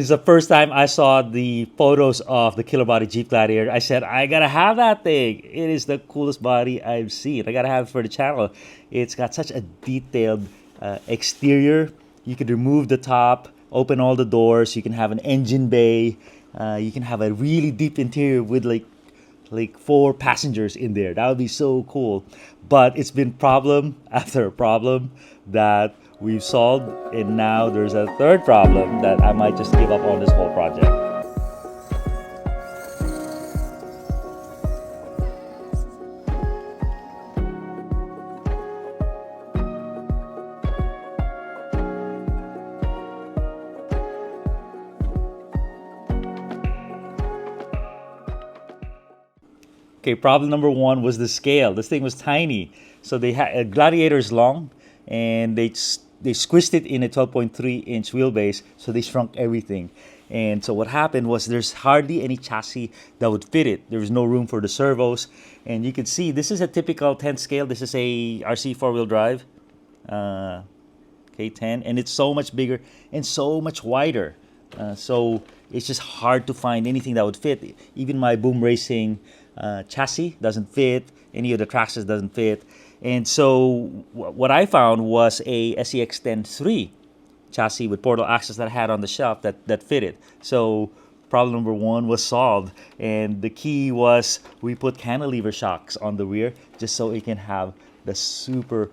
It's the first time I saw the photos of the Killerbody Jeep Gladiator. I said, I gotta have that thing. It is the coolest body I've seen. I gotta have it for the channel. It's got such a detailed exterior. You could remove the top, open all the doors. You can have an engine bay. You can have a really deep interior with like 4 passengers in there. That would be so cool. But it's been problem after problem that we've solved, and now there's a third problem that I might just give up on this whole project. Okay, problem number 1 was the scale. This thing was tiny. So they had a Gladiator is long, and they squished it in a 12.3-inch wheelbase, so they shrunk everything. And so what happened was there's hardly any chassis that would fit it. There was no room for the servos. And you can see this is a typical 10 scale. This is a RC 4-wheel drive, K10, and it's so much bigger and so much wider. So it's just hard to find anything that would fit. Even my Boom Racing chassis doesn't fit. Any of the Traxxas doesn't fit. And so what I found was a SCX10 III chassis with portal access that I had on the shelf that fitted. So problem number 1 was solved. And the key was we put cantilever shocks on the rear just so it can have the super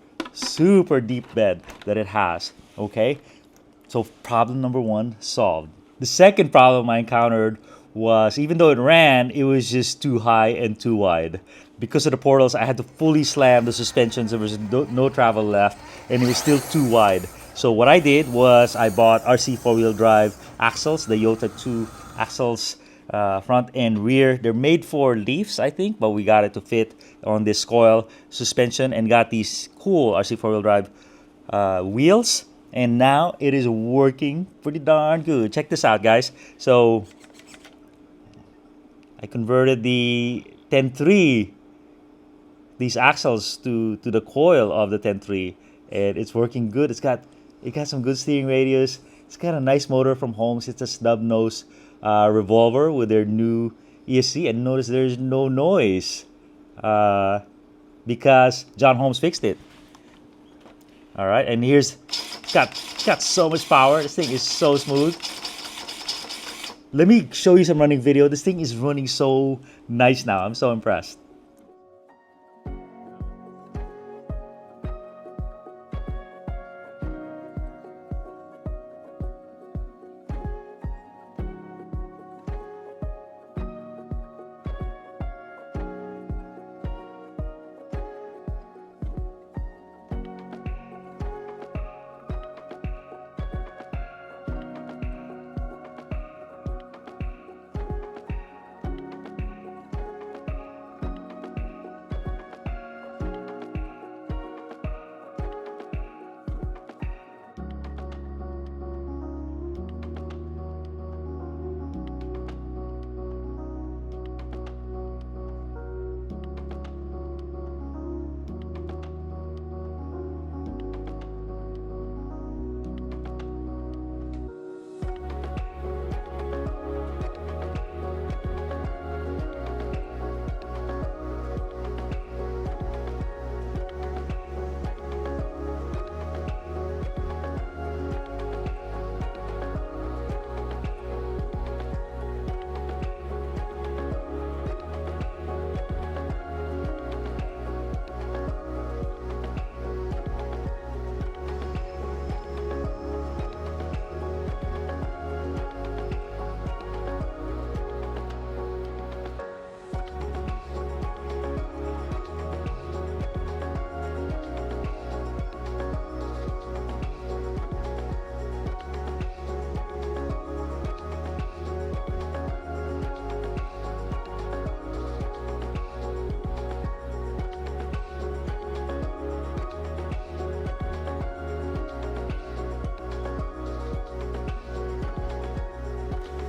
deep bed that it has. Okay? So problem number 1 solved. The second problem I encountered was, even though it ran, it was just too high and too wide. Because of the portals, I had to fully slam the suspensions. There was no travel left, and it was still too wide. So what I did was I bought RC 4-wheel drive axles, the Yota II axles, front and rear. They're made for Leafs, I think, but we got it to fit on this Coil suspension, and got these cool RC 4-wheel drive wheels. And now it is working pretty darn good. Check this out, guys. So I converted the 10 III, these axles to the coil of the 10 III, and it's working good. It got some good steering radius. It's got a nice motor from Holmes. It's a snub nose revolver with their new ESC, and notice there's no noise because John Holmes fixed it. All right, and here's it's got so much power. This thing is so smooth. Let me show you some running video. This thing is running so nice now. I'm so impressed.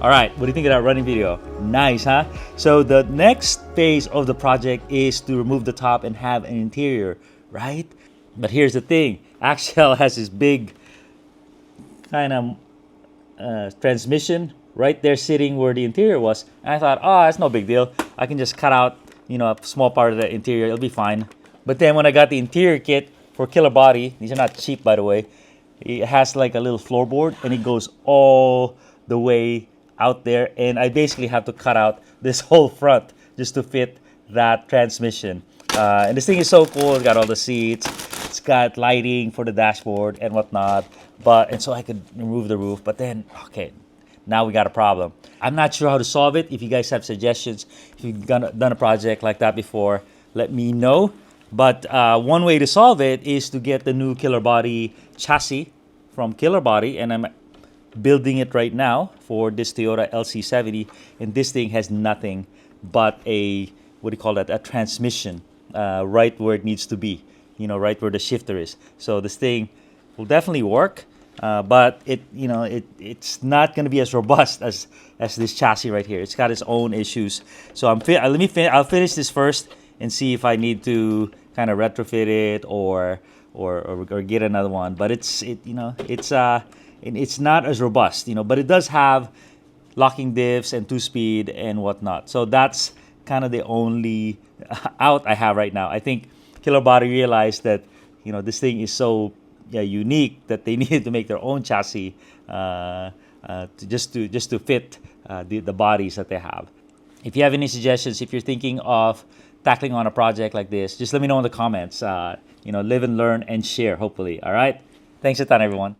All right, what do you think of that running video? Nice, huh? So the next phase of the project is to remove the top and have an interior, right? But here's the thing. Axel has this big kind of transmission right there sitting where the interior was. And I thought, oh, that's no big deal. I can just cut out, a small part of the interior. It'll be fine. But then when I got the interior kit for Killerbody, these are not cheap, by the way. It has like a little floorboard, and it goes all the way out there. And I basically have to cut out this whole front just to fit that transmission. And this thing is so cool. It's got all the seats. It's got lighting for the dashboard and whatnot. And so I could remove the roof. But then, okay, now we got a problem. I'm not sure how to solve it. If you guys have suggestions, if you've done a project like that before, let me know. But one way to solve it is to get the new Killerbody chassis from Killerbody, and I'm building it right now for this Toyota LC70, and this thing has nothing but a, what do you call that, a transmission right where it needs to be, right where the shifter is. So this thing will definitely work, but it's not going to be as robust as this chassis right here. It's got its own issues. So I'll finish this first and see if I need to kind of retrofit it or get another one. But it's not as robust, but it does have locking diffs and 2-speed and whatnot. So that's kind of the only out I have right now. I think Killerbody realized that this thing is so unique that they needed to make their own chassis just to fit the bodies that they have. If you have any suggestions, if you're thinking of tackling on a project like this, just let me know in the comments. Live and learn and share, hopefully. All right? Thanks a ton, everyone.